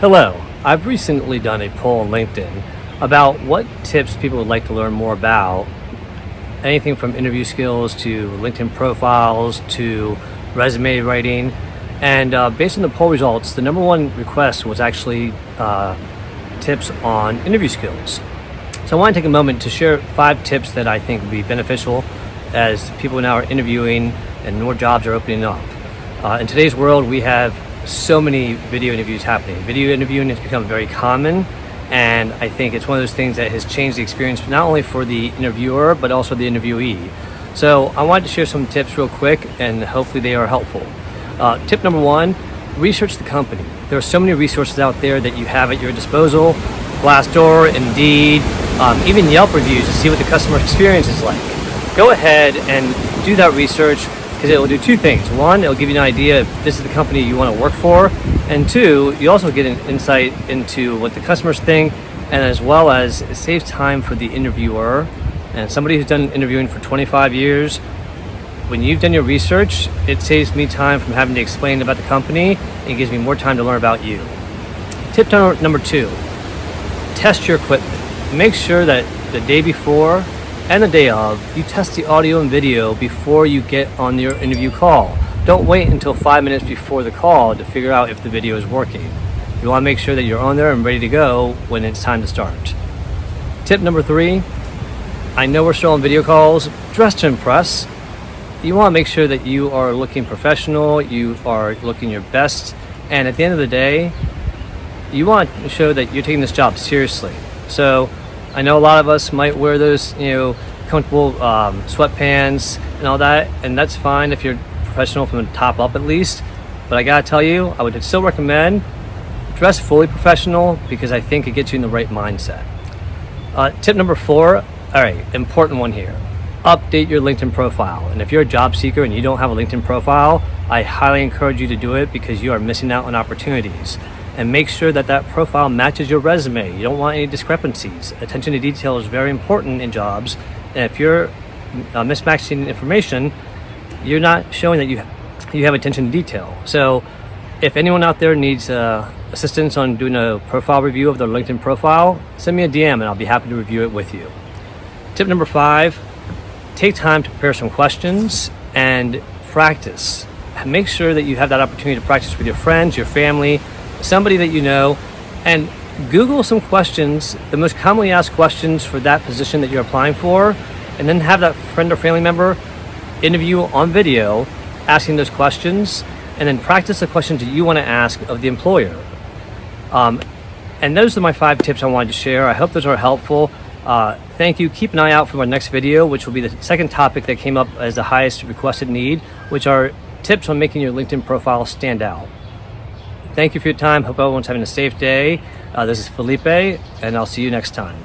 Hello, I've recently done a poll on LinkedIn about what tips people would like to learn more about. Anything from interview skills to LinkedIn profiles to resume writing. And based on the poll results, the number one request was actually tips on interview skills. So I want to take a moment to share 5 tips that I think would be beneficial as people now are interviewing and more jobs are opening up. In today's world, we have so many video interviews happening. Video interviewing has become very common, and I think it's one of those things that has changed the experience not only for the interviewer but also the interviewee. So I wanted to share some tips real quick, and hopefully they are helpful. Tip number 1, research the company. There are so many resources out there that you have at your disposal. Glassdoor, Indeed, even Yelp reviews to see what the customer experience is like. Go ahead and do that research, because it will do 2 things. 1, it'll give you an idea if this is the company you want to work for, and 2, you also get an insight into what the customers think, and as well as it saves time for the interviewer. And somebody who's done interviewing for 25 years, when you've done your research, it saves me time from having to explain about the company. It gives me more time to learn about you. Tip number 2, test your equipment. Make sure that the day before and the day of, you test the audio and video before you get on your interview call. Don't wait until 5 minutes before the call to figure out if the video is working. You want to make sure that you're on there and ready to go when it's time to start. Tip number 3, I know we're still on video calls, dress to impress. You want to make sure that you are looking professional, you are looking your best, and at the end of the day, you want to show that you're taking this job seriously. So I know a lot of us might wear those, comfortable sweatpants and all that, and that's fine if you're professional from the top up at least. But I gotta tell you, I would still recommend dress fully professional, because I think it gets you in the right mindset. Tip number 4, all right, important one here. Update your LinkedIn profile. And if you're a job seeker and you don't have a LinkedIn profile, I highly encourage you to do it, because you are missing out on opportunities. And make sure that that profile matches your resume. You don't want any discrepancies. Attention to detail is very important in jobs. And if you're mismatching information, you're not showing that you have attention to detail. So if anyone out there needs assistance on doing a profile review of their LinkedIn profile, send me a DM and I'll be happy to review it with you. Tip number 5, take time to prepare some questions and practice. Make sure that you have that opportunity to practice with your friends, your family, somebody that you know, and Google some questions, the most commonly asked questions for that position that you're applying for, and then have that friend or family member interview on video asking those questions, and then practice the questions that you want to ask of the employer. And those are my 5 tips I wanted to share. I hope those are helpful. Thank you. Keep an eye out for my next video, which will be the second topic that came up as the highest requested need, which are tips on making your LinkedIn profile stand out. Thank you for your time. Hope everyone's having a safe day. This is Felipe, and I'll see you next time.